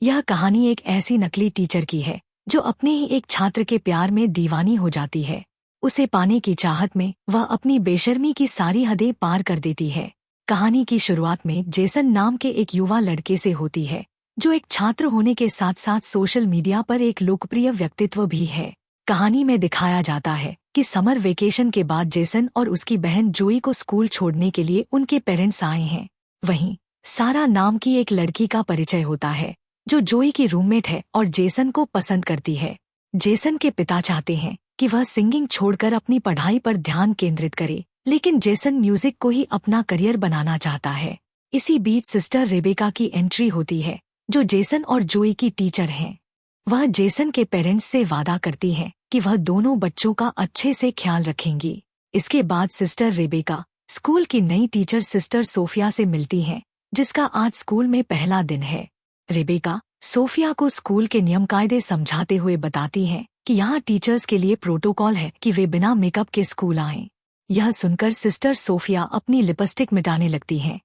यह कहानी एक ऐसी नकली टीचर की है जो अपने ही एक छात्र के प्यार में दीवानी हो जाती है। उसे पाने की चाहत में वह अपनी बेशर्मी की सारी हदें पार कर देती है। कहानी की शुरुआत में जेसन नाम के एक युवा लड़के से होती है जो एक छात्र होने के साथ साथ सोशल मीडिया पर एक लोकप्रिय व्यक्तित्व भी है। कहानी में दिखाया जाता है कि समर वेकेशन के बाद जेसन और उसकी बहन जोई को स्कूल छोड़ने के लिए उनके पेरेंट्स आए हैं। वहीं सारा नाम की एक लड़की का परिचय होता है जो जोई की रूममेट है और जेसन को पसंद करती है। जेसन के पिता चाहते हैं कि वह सिंगिंग छोड़कर अपनी पढ़ाई पर ध्यान केंद्रित करे, लेकिन जेसन म्यूजिक को ही अपना करियर बनाना चाहता है। इसी बीच सिस्टर रेबेका की एंट्री होती है जो जेसन और जोई की टीचर हैं। वह जेसन के पेरेंट्स से वादा करती है कि वह दोनों बच्चों का अच्छे से ख्याल रखेंगी। इसके बाद सिस्टर रेबेका स्कूल की नई टीचर सिस्टर सोफिया से मिलती हैं, जिसका आज स्कूल में पहला दिन है। रेबेका सोफिया को स्कूल के नियम कायदे समझाते हुए बताती हैं कि यहाँ टीचर्स के लिए प्रोटोकॉल है कि वे बिना मेकअप के स्कूल आएं। यह सुनकर सिस्टर सोफिया अपनी लिपस्टिक मिटाने लगती हैं।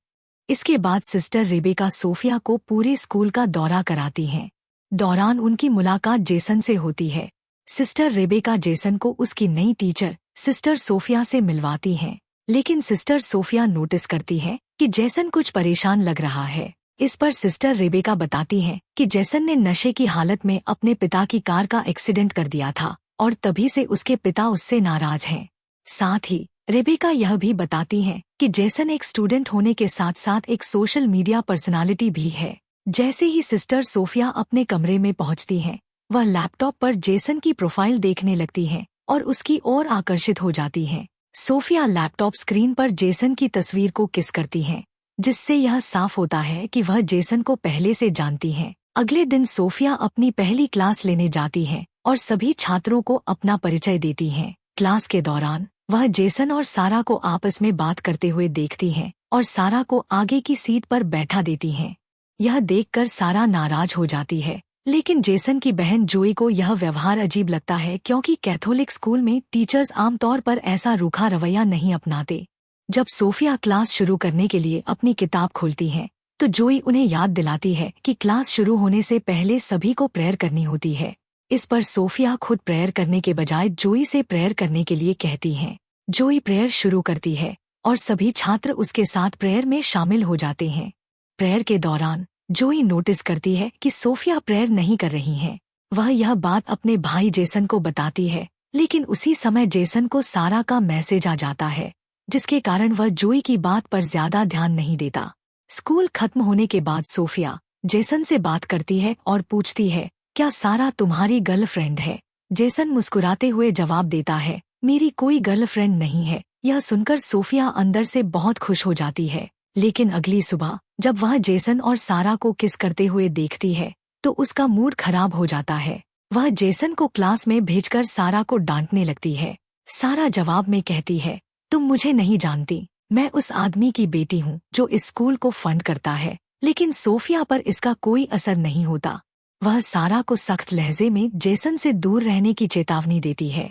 इसके बाद सिस्टर रेबेका सोफिया को पूरे स्कूल का दौरा कराती हैं। दौरान उनकी मुलाकात जेसन से होती है। सिस्टर रेबेका जेसन को उसकी नई टीचर सिस्टर सोफिया से मिलवाती हैं, लेकिन सिस्टर सोफिया नोटिस करती है कि जेसन कुछ परेशान लग रहा है। इस पर सिस्टर रेबेका बताती हैं कि जेसन ने नशे की हालत में अपने पिता की कार का एक्सीडेंट कर दिया था और तभी से उसके पिता उससे नाराज हैं। साथ ही रेबेका यह भी बताती हैं कि जेसन एक स्टूडेंट होने के साथ साथ एक सोशल मीडिया पर्सनालिटी भी है। जैसे ही सिस्टर सोफिया अपने कमरे में पहुंचती हैं, वह लैपटॉप पर जेसन की प्रोफाइल देखने लगती हैं और उसकी ओर आकर्षित हो जाती हैं। सोफिया लैपटॉप स्क्रीन पर जेसन की तस्वीर को किस करती हैं, जिससे यह साफ होता है कि वह जेसन को पहले से जानती हैं। अगले दिन सोफिया अपनी पहली क्लास लेने जाती हैं और सभी छात्रों को अपना परिचय देती हैं। क्लास के दौरान वह जेसन और सारा को आपस में बात करते हुए देखती हैं और सारा को आगे की सीट पर बैठा देती हैं। यह देखकर सारा नाराज हो जाती है, लेकिन जेसन की बहन जोई को यह व्यवहार अजीब लगता है क्योंकि कैथोलिक स्कूल में टीचर्स आमतौर पर ऐसा रूखा रवैया नहीं अपनाते। जब सोफिया क्लास शुरू करने के लिए अपनी किताब खोलती हैं, तो जोई उन्हें याद दिलाती है कि क्लास शुरू होने से पहले सभी को प्रेयर करनी होती है। इस पर सोफिया खुद प्रेयर करने के बजाय जोई से प्रेयर करने के लिए कहती हैं। जोई प्रेयर शुरू करती है और सभी छात्र उसके साथ प्रेयर में शामिल हो जाते हैं। प्रेयर के दौरान जोई नोटिस करती है कि सोफिया प्रेयर नहीं कर रही हैं। वह यह बात अपने भाई जेसन को बताती है, लेकिन उसी समय जेसन को सारा का मैसेज आ जाता है, जिसके कारण वह जोई की बात पर ज्यादा ध्यान नहीं देता। स्कूल खत्म होने के बाद सोफिया जेसन से बात करती है और पूछती है, क्या सारा तुम्हारी गर्लफ्रेंड है? जेसन मुस्कुराते हुए जवाब देता है, मेरी कोई गर्लफ्रेंड नहीं है। यह सुनकर सोफिया अंदर से बहुत खुश हो जाती है, लेकिन अगली सुबह जब वह जेसन और सारा को किस करते हुए देखती है तो उसका मूड खराब हो जाता है। वह जेसन को क्लास में भेजकर सारा को डांटने लगती है। सारा जवाब में कहती है, तुम मुझे नहीं जानती, मैं उस आदमी की बेटी हूँ जो इस स्कूल को फंड करता है। लेकिन सोफिया पर इसका कोई असर नहीं होता। वह सारा को सख्त लहजे में जेसन से दूर रहने की चेतावनी देती है।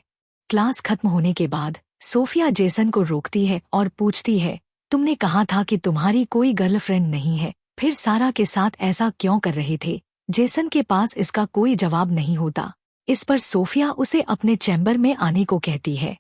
क्लास खत्म होने के बाद सोफिया जेसन को रोकती है और पूछती है, तुमने कहा था कि तुम्हारी कोई गर्लफ्रेंड नहीं है, फिर सारा के साथ ऐसा क्यों कर रहे थे? जेसन के पास इसका कोई जवाब नहीं होता। इस पर सोफिया उसे अपने चैम्बर में आने को कहती है।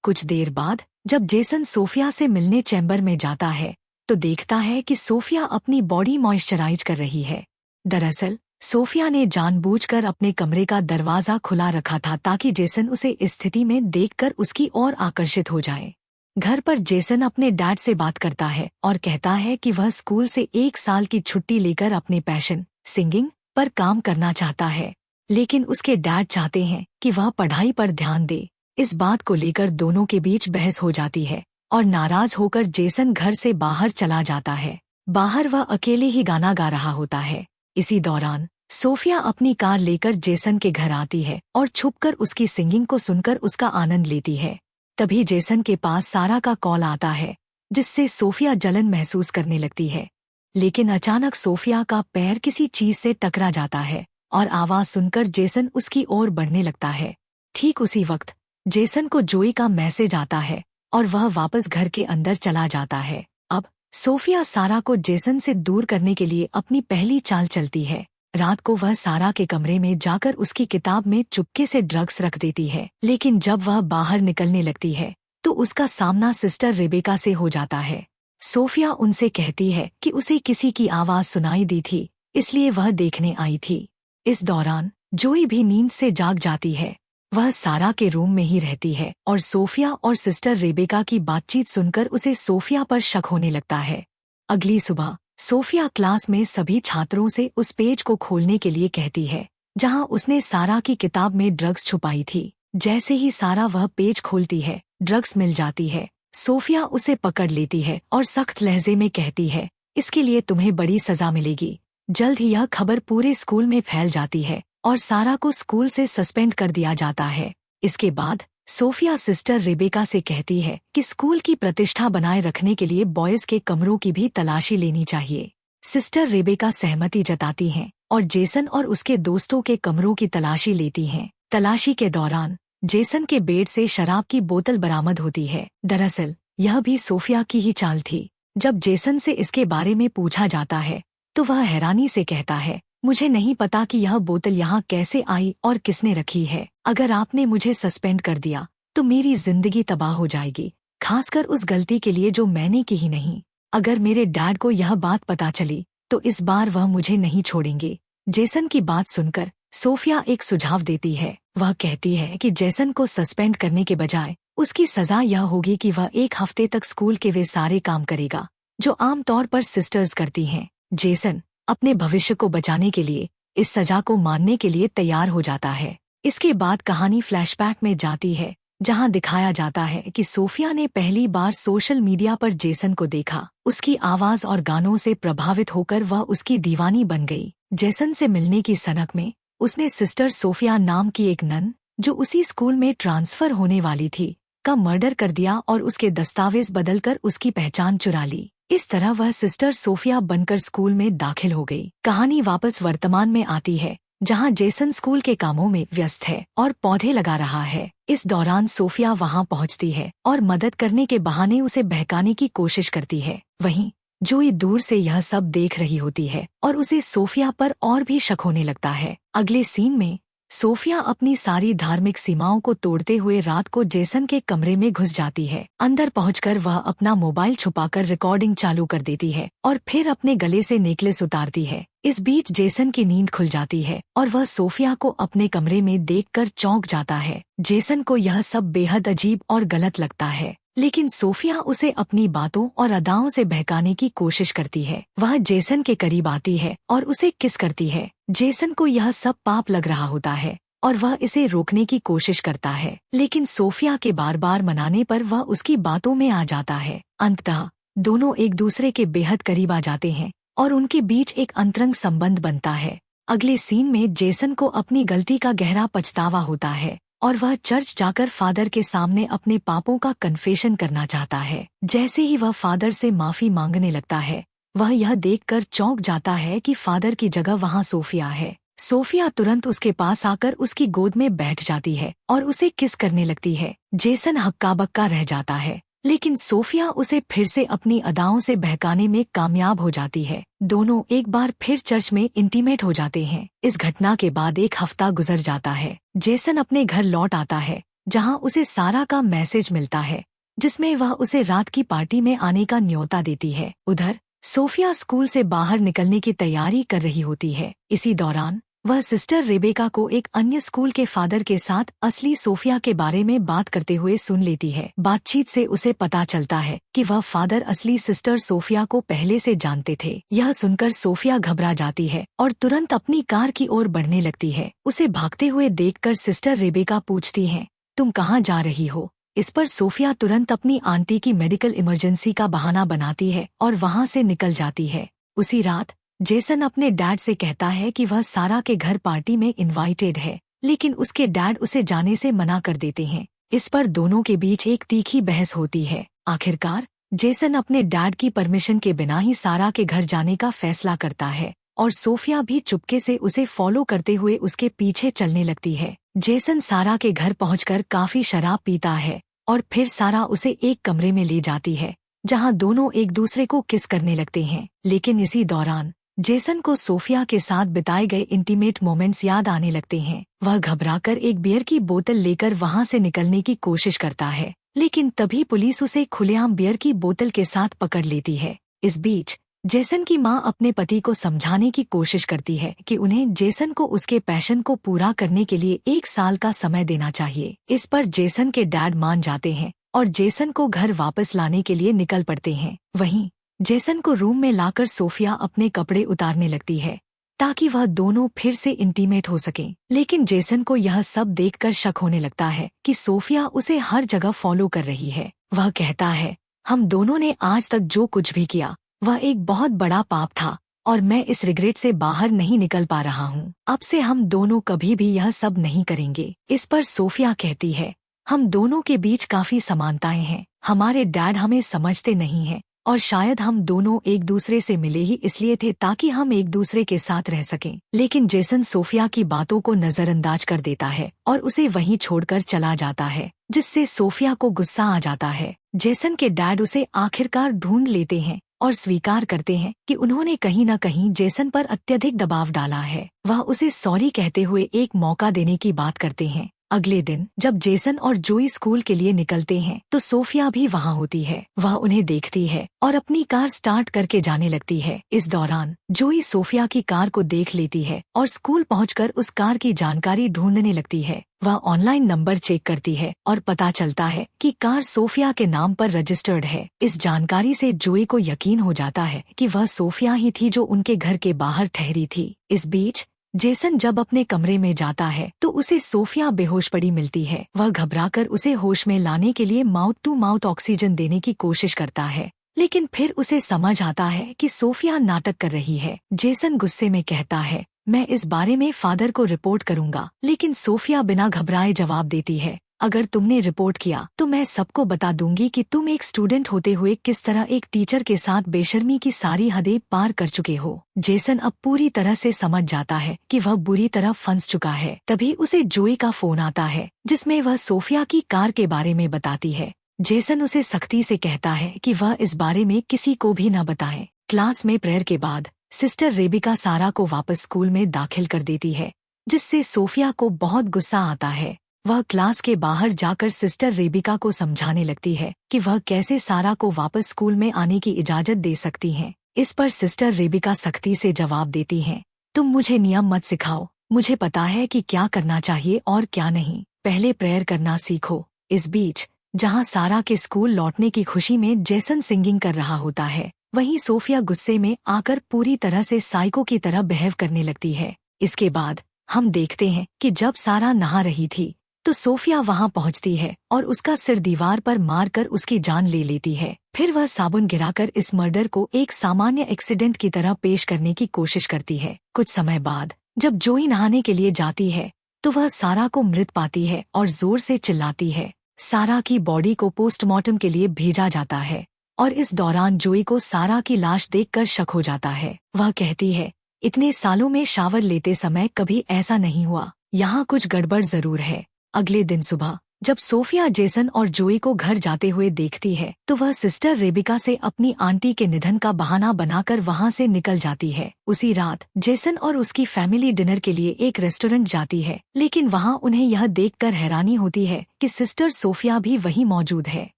कुछ देर बाद जब जेसन सोफिया से मिलने चैम्बर में जाता है तो देखता है कि सोफिया अपनी बॉडी मॉइस्चराइज कर रही है। दरअसल सोफिया ने जानबूझकर अपने कमरे का दरवाजा खुला रखा था ताकि जेसन उसे इस स्थिति में देखकर उसकी ओर आकर्षित हो जाए। घर पर जेसन अपने डैड से बात करता है और कहता है कि वह स्कूल से 1 साल की छुट्टी लेकर अपने पैशन सिंगिंग पर काम करना चाहता है, लेकिन उसके डैड चाहते हैं कि वह पढ़ाई पर ध्यान दे। इस बात को लेकर दोनों के बीच बहस हो जाती है और नाराज होकर जेसन घर से बाहर चला जाता है। बाहर वह अकेले ही गाना गा रहा होता है। इसी दौरान सोफिया अपनी कार लेकर जेसन के घर आती है और छुपकर उसकी सिंगिंग को सुनकर उसका आनंद लेती है। तभी जेसन के पास सारा का कॉल आता है, जिससे सोफिया जलन महसूस करने लगती है। लेकिन अचानक सोफिया का पैर किसी चीज से टकरा जाता है और आवाज सुनकर जेसन उसकी ओर बढ़ने लगता है। ठीक उसी वक्त जेसन को जोई का मैसेज आता है और वह वापस घर के अंदर चला जाता है। अब सोफिया सारा को जेसन से दूर करने के लिए अपनी पहली चाल चलती है। रात को वह सारा के कमरे में जाकर उसकी किताब में चुपके से ड्रग्स रख देती है, लेकिन जब वह बाहर निकलने लगती है तो उसका सामना सिस्टर रेबेका से हो जाता है। सोफिया उनसे कहती है कि उसे किसी की आवाज सुनाई दी थी, इसलिए वह देखने आई थी। इस दौरान जोई भी नींद से जाग जाती है। वह सारा के रूम में ही रहती है और सोफिया और सिस्टर रेबेका की बातचीत सुनकर उसे सोफिया पर शक होने लगता है। अगली सुबह सोफिया क्लास में सभी छात्रों से उस पेज को खोलने के लिए कहती है जहां उसने सारा की किताब में ड्रग्स छुपाई थी। जैसे ही सारा वह पेज खोलती है, ड्रग्स मिल जाती है। सोफिया उसे पकड़ लेती है और सख्त लहजे में कहती है, इसके लिए तुम्हें बड़ी सजा मिलेगी। जल्द ही यह खबर पूरे स्कूल में फैल जाती है और सारा को स्कूल से सस्पेंड कर दिया जाता है। इसके बाद सोफिया सिस्टर रेबेका से कहती है कि स्कूल की प्रतिष्ठा बनाए रखने के लिए बॉयज के कमरों की भी तलाशी लेनी चाहिए। सिस्टर रेबेका सहमति जताती हैं और जेसन और उसके दोस्तों के कमरों की तलाशी लेती हैं। तलाशी के दौरान जेसन के बेड से शराब की बोतल बरामद होती है। दरअसल यह भी सोफिया की ही चाल थी। जब जेसन से इसके बारे में पूछा जाता है तो वह हैरानी से कहता है, मुझे नहीं पता कि यह बोतल यहाँ कैसे आई और किसने रखी है। अगर आपने मुझे सस्पेंड कर दिया तो मेरी जिंदगी तबाह हो जाएगी, खासकर उस गलती के लिए जो मैंने की ही नहीं। अगर मेरे डैड को यह बात पता चली तो इस बार वह मुझे नहीं छोड़ेंगे। जेसन की बात सुनकर सोफिया एक सुझाव देती है। वह कहती है कि जेसन को सस्पेंड करने के बजाय उसकी सजा यह होगी कि वह 1 हफ्ते तक स्कूल के वे सारे काम करेगा जो आमतौर पर सिस्टर्स करती हैं। जेसन अपने भविष्य को बचाने के लिए इस सजा को मानने के लिए तैयार हो जाता है। इसके बाद कहानी फ्लैशबैक में जाती है जहां दिखाया जाता है कि सोफिया ने पहली बार सोशल मीडिया पर जेसन को देखा। उसकी आवाज और गानों से प्रभावित होकर वह उसकी दीवानी बन गई। जेसन से मिलने की सनक में उसने सिस्टर सोफिया नाम की एक नन, जो उसी स्कूल में ट्रांसफर होने वाली थी, का मर्डर कर दिया और उसके दस्तावेज बदलकर उसकी पहचान चुरा ली। इस तरह वह सिस्टर सोफिया बनकर स्कूल में दाखिल हो गई। कहानी वापस वर्तमान में आती है जहां जेसन स्कूल के कामों में व्यस्त है और पौधे लगा रहा है। इस दौरान सोफिया वहां पहुंचती है और मदद करने के बहाने उसे बहकाने की कोशिश करती है। वहीं जोई दूर से यह सब देख रही होती है और उसे सोफिया पर और भी शक होने लगता है। अगले सीन में सोफिया अपनी सारी धार्मिक सीमाओं को तोड़ते हुए रात को जेसन के कमरे में घुस जाती है। अंदर पहुंचकर वह अपना मोबाइल छुपाकर रिकॉर्डिंग चालू कर देती है और फिर अपने गले से नेकलेस उतारती है। इस बीच जेसन की नींद खुल जाती है और वह सोफिया को अपने कमरे में देखकर चौंक जाता है। जेसन को यह सब बेहद अजीब और गलत लगता है, लेकिन सोफिया उसे अपनी बातों और अदाओं से बहकाने की कोशिश करती है। वह जेसन के करीब आती है और उसे किस करती है। जेसन को यह सब पाप लग रहा होता है और वह इसे रोकने की कोशिश करता है, लेकिन सोफिया के बार बार मनाने पर वह उसकी बातों में आ जाता है। अंततः दोनों एक दूसरे के बेहद करीब आ जाते हैं और उनके बीच एक अंतरंग संबंध बनता है। अगले सीन में जेसन को अपनी गलती का गहरा पछतावा होता है और वह चर्च जाकर फादर के सामने अपने पापों का कन्फेशन करना चाहता है। जैसे ही वह फादर से माफी मांगने लगता है, वह यह देखकर चौंक जाता है कि फादर की जगह वहां सोफिया है। सोफिया तुरंत उसके पास आकर उसकी गोद में बैठ जाती है और उसे किस करने लगती है। जेसन हक्का बक्का रह जाता है, लेकिन सोफिया उसे फिर से अपनी अदाओं से बहकाने में कामयाब हो जाती है। दोनों एक बार फिर चर्च में इंटीमेट हो जाते हैं। इस घटना के बाद 1 हफ्ता गुजर जाता है। जेसन अपने घर लौट आता है जहां उसे सारा का मैसेज मिलता है जिसमें वह उसे रात की पार्टी में आने का न्योता देती है। उधर सोफिया स्कूल से बाहर निकलने की तैयारी कर रही होती है। इसी दौरान वह सिस्टर रेबेका को एक अन्य स्कूल के फादर के साथ असली सोफिया के बारे में बात करते हुए सुन लेती है। बातचीत से उसे पता चलता है कि वह फादर असली सिस्टर सोफिया को पहले से जानते थे। यह सुनकर सोफिया घबरा जाती है और तुरंत अपनी कार की ओर बढ़ने लगती है। उसे भागते हुए देखकर सिस्टर रेबेका पूछती है, तुम कहाँ जा रही हो? इस पर सोफिया तुरंत अपनी आंटी की मेडिकल इमरजेंसी का बहाना बनाती है और वहाँ से निकल जाती है। उसी रात जेसन अपने डैड से कहता है कि वह सारा के घर पार्टी में इनवाइटेड है, लेकिन उसके डैड उसे जाने से मना कर देते हैं। इस पर दोनों के बीच एक तीखी बहस होती है। आखिरकार जेसन अपने डैड की परमिशन के बिना ही सारा के घर जाने का फैसला करता है और सोफिया भी चुपके से उसे फॉलो करते हुए उसके पीछे चलने लगती है। जेसन सारा के घर पहुंचकर काफी शराब पीता है और फिर सारा उसे एक कमरे में ले जाती है जहां दोनों एक दूसरे को किस करने लगते हैं। लेकिन इसी दौरान जेसन को सोफिया के साथ बिताए गए इंटीमेट मोमेंट्स याद आने लगते हैं। वह घबराकर एक बियर की बोतल लेकर वहां से निकलने की कोशिश करता है, लेकिन तभी पुलिस उसे खुलेआम बियर की बोतल के साथ पकड़ लेती है। इस बीच जेसन की मां अपने पति को समझाने की कोशिश करती है कि उन्हें जेसन को उसके पैशन को पूरा करने के लिए 1 साल का समय देना चाहिए। इस पर जेसन के डैड मान जाते हैं और जेसन को घर वापस लाने के लिए निकल पड़ते हैं। वहीं जेसन को रूम में लाकर सोफिया अपने कपड़े उतारने लगती है ताकि वह दोनों फिर से इंटीमेट हो सकें। लेकिन जेसन को यह सब देखकर शक होने लगता है कि सोफिया उसे हर जगह फॉलो कर रही है। वह कहता है, हम दोनों ने आज तक जो कुछ भी किया वह एक बहुत बड़ा पाप था और मैं इस रिग्रेट से बाहर नहीं निकल पा रहा हूँ। अब से हम दोनों कभी भी यह सब नहीं करेंगे। इस पर सोफिया कहती है, हम दोनों के बीच काफी समानताएं हैं। हमारे डैड हमें समझते नहीं हैं और शायद हम दोनों एक दूसरे से मिले ही इसलिए थे ताकि हम एक दूसरे के साथ रह सकें। लेकिन जेसन सोफिया की बातों को नजरअंदाज कर देता है और उसे वहीं छोड़कर चला जाता है, जिससे सोफिया को गुस्सा आ जाता है। जेसन के डैड उसे आखिरकार ढूंढ लेते हैं और स्वीकार करते हैं कि उन्होंने कहीं न कहीं जेसन पर अत्यधिक दबाव डाला है। वह उसे सॉरी कहते हुए एक मौका देने की बात करते हैं। अगले दिन जब जेसन और जोई स्कूल के लिए निकलते हैं तो सोफिया भी वहां होती है। वह उन्हें देखती है और अपनी कार स्टार्ट करके जाने लगती है। इस दौरान जोई सोफिया की कार को देख लेती है और स्कूल पहुंचकर उस कार की जानकारी ढूंढने लगती है। वह ऑनलाइन नंबर चेक करती है और पता चलता है कि कार सोफिया के नाम पर रजिस्टर्ड है। इस जानकारी से जोई को यकीन हो जाता है कि वह सोफिया ही थी जो उनके घर के बाहर ठहरी थी। इस बीच जेसन जब अपने कमरे में जाता है तो उसे सोफिया बेहोश पड़ी मिलती है। वह घबराकर उसे होश में लाने के लिए माउथ टू माउथ ऑक्सीजन देने की कोशिश करता है, लेकिन फिर उसे समझ आता है कि सोफिया नाटक कर रही है। जेसन गुस्से में कहता है, मैं इस बारे में फादर को रिपोर्ट करूंगा। लेकिन सोफिया बिना घबराए जवाब देती है, अगर तुमने रिपोर्ट किया तो मैं सबको बता दूंगी कि तुम एक स्टूडेंट होते हुए किस तरह एक टीचर के साथ बेशर्मी की सारी हदें पार कर चुके हो। जेसन अब पूरी तरह से समझ जाता है कि वह बुरी तरह फंस चुका है। तभी उसे जोई का फोन आता है जिसमें वह सोफिया की कार के बारे में बताती है। जेसन उसे सख्ती से कहता है कि वह इस बारे में किसी को भी न बताए। क्लास में प्रेयर के बाद सिस्टर रेबिका सारा को वापस स्कूल में दाखिल कर देती है, जिससे सोफिया को बहुत गुस्सा आता है। वह क्लास के बाहर जाकर सिस्टर रेबिका को समझाने लगती है कि वह कैसे सारा को वापस स्कूल में आने की इजाजत दे सकती हैं। इस पर सिस्टर रेबिका सख्ती से जवाब देती हैं, तुम मुझे नियम मत सिखाओ, मुझे पता है कि क्या करना चाहिए और क्या नहीं, पहले प्रेयर करना सीखो। इस बीच जहां सारा के स्कूल लौटने की खुशी में जेसन सिंगिंग कर रहा होता है, वहीं सोफिया गुस्से में आकर पूरी तरह से साइको की तरह बिहेव करने लगती है। इसके बाद हम देखते हैं कि जब सारा नहा रही थी तो सोफिया वहां पहुंचती है और उसका सिर दीवार पर मारकर उसकी जान ले लेती है। फिर वह साबुन गिराकर इस मर्डर को एक सामान्य एक्सीडेंट की तरह पेश करने की कोशिश करती है। कुछ समय बाद जब जोई नहाने के लिए जाती है तो वह सारा को मृत पाती है और जोर से चिल्लाती है। सारा की बॉडी को पोस्टमार्टम के लिए भेजा जाता है और इस दौरान जोई को सारा की लाश देखकर शक हो जाता है। वह कहती है, इतने सालों में शावर लेते समय कभी ऐसा नहीं हुआ, यहाँ कुछ गड़बड़ जरूर है। अगले दिन सुबह जब सोफिया जेसन और जोई को घर जाते हुए देखती है तो वह सिस्टर रेबिका से अपनी आंटी के निधन का बहाना बनाकर वहां से निकल जाती है। उसी रात जेसन और उसकी फैमिली डिनर के लिए एक रेस्टोरेंट जाती है, लेकिन वहां उन्हें यह देखकर हैरानी होती है कि सिस्टर सोफिया भी वहीं मौजूद है।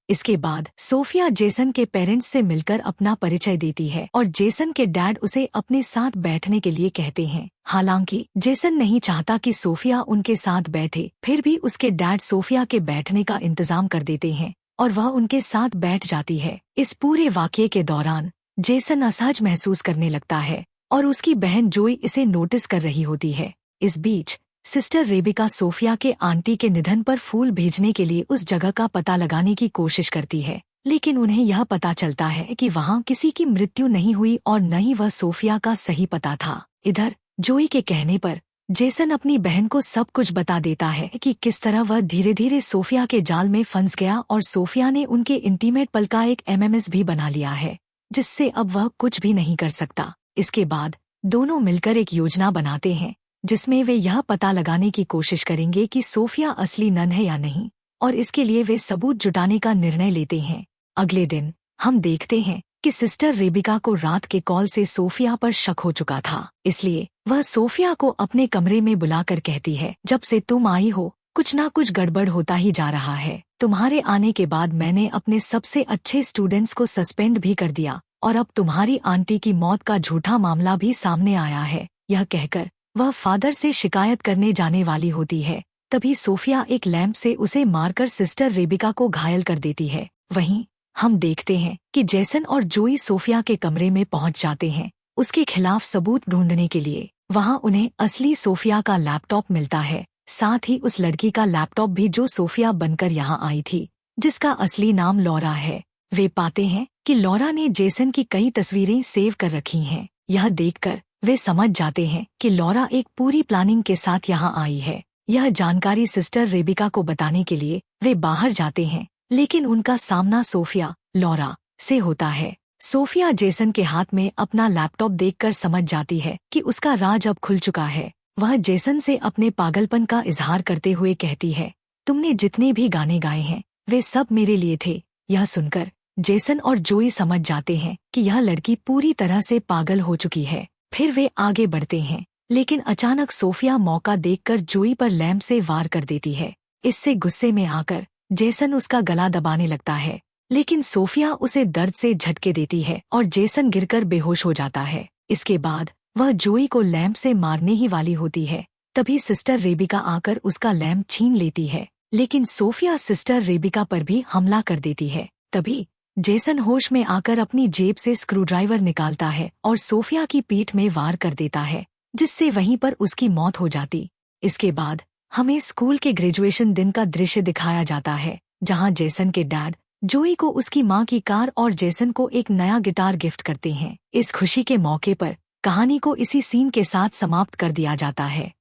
इसके बाद सोफिया जेसन के पेरेंट्स से मिलकर अपना परिचय देती है और जेसन के डैड उसे अपने साथ बैठने के लिए कहते हैं। हालांकि जेसन नहीं चाहता कि सोफिया उनके साथ बैठे, फिर भी उसके डैड सोफिया के बैठने का इंतजाम कर देते हैं और वह उनके साथ बैठ जाती है। इस पूरे वाकये के दौरान जेसन असहज महसूस करने लगता है और उसकी बहन जोई इसे नोटिस कर रही होती है। इस बीच सिस्टर रेबिका सोफिया के आंटी के निधन पर फूल भेजने के लिए उस जगह का पता लगाने की कोशिश करती है, लेकिन उन्हें यह पता चलता है कि वहां किसी की मृत्यु नहीं हुई और न ही वह सोफिया का सही पता था। इधर जोई के कहने पर जेसन अपनी बहन को सब कुछ बता देता है कि किस तरह वह धीरे धीरे सोफिया के जाल में फंस गया और सोफिया ने उनके इंटीमेट पल का एक एमएमएस भी बना लिया है, जिससे अब वह कुछ भी नहीं कर सकता। इसके बाद दोनों मिलकर एक योजना बनाते हैं जिसमें वे यह पता लगाने की कोशिश करेंगे कि सोफिया असली नन है या नहीं, और इसके लिए वे सबूत जुटाने का निर्णय लेते हैं। अगले दिन हम देखते हैं कि सिस्टर रेबिका को रात के कॉल से सोफिया पर शक हो चुका था। इसलिए वह सोफिया को अपने कमरे में बुलाकर कहती है, जब से तुम आई हो कुछ ना कुछ गड़बड़ होता ही जा रहा है। तुम्हारे आने के बाद मैंने अपने सबसे अच्छे स्टूडेंट्स को सस्पेंड भी कर दिया और अब तुम्हारी आंटी की मौत का झूठा मामला भी सामने आया है। यह कहकर वह फादर से शिकायत करने जाने वाली होती है। तभी सोफिया एक लैंप से उसे मारकर सिस्टर रेबिका को घायल कर देती है। वहीं हम देखते हैं कि जेसन और जोई सोफिया के कमरे में पहुंच जाते हैं उसके खिलाफ सबूत ढूंढने के लिए। वहां उन्हें असली सोफिया का लैपटॉप मिलता है, साथ ही उस लड़की का लैपटॉप भी जो सोफिया बनकर यहाँ आई थी, जिसका असली नाम लॉरा है। वे पाते हैं कि लॉरा ने जेसन की कई तस्वीरें सेव कर रखी हैं। यह देखकर वे समझ जाते हैं कि लॉरा एक पूरी प्लानिंग के साथ यहाँ आई है। यह जानकारी सिस्टर रेबिका को बताने के लिए वे बाहर जाते हैं, लेकिन उनका सामना सोफिया लॉरा से होता है। सोफिया जेसन के हाथ में अपना लैपटॉप देखकर समझ जाती है कि उसका राज अब खुल चुका है। वह जेसन से अपने पागलपन का इजहार करते हुए कहती है, तुमने जितने भी गाने गाए हैं वे सब मेरे लिए थे। यह सुनकर जेसन और जोई समझ जाते हैं कि यह लड़की पूरी तरह से पागल हो चुकी है। फिर वे आगे बढ़ते हैं, लेकिन अचानक सोफिया मौका देखकर जोई पर लैंप से वार कर देती है। इससे गुस्से में आकर जेसन उसका गला दबाने लगता है, लेकिन सोफिया उसे दर्द से झटके देती है और जेसन गिरकर बेहोश हो जाता है। इसके बाद वह जोई को लैंप से मारने ही वाली होती है। तभी सिस्टर रेबिका आकर उसका लैंप छीन लेती है, लेकिन सोफिया सिस्टर रेबिका पर भी हमला कर देती है। तभी जेसन होश में आकर अपनी जेब से स्क्रूड्राइवर निकालता है और सोफिया की पीठ में वार कर देता है, जिससे वहीं पर उसकी मौत हो जाती। इसके बाद हमें स्कूल के ग्रेजुएशन दिन का दृश्य दिखाया जाता है, जहां जेसन के डैड जोई को उसकी मां की कार और जेसन को एक नया गिटार गिफ्ट करते हैं। इस खुशी के मौके पर कहानी को इसी सीन के साथ समाप्त कर दिया जाता है।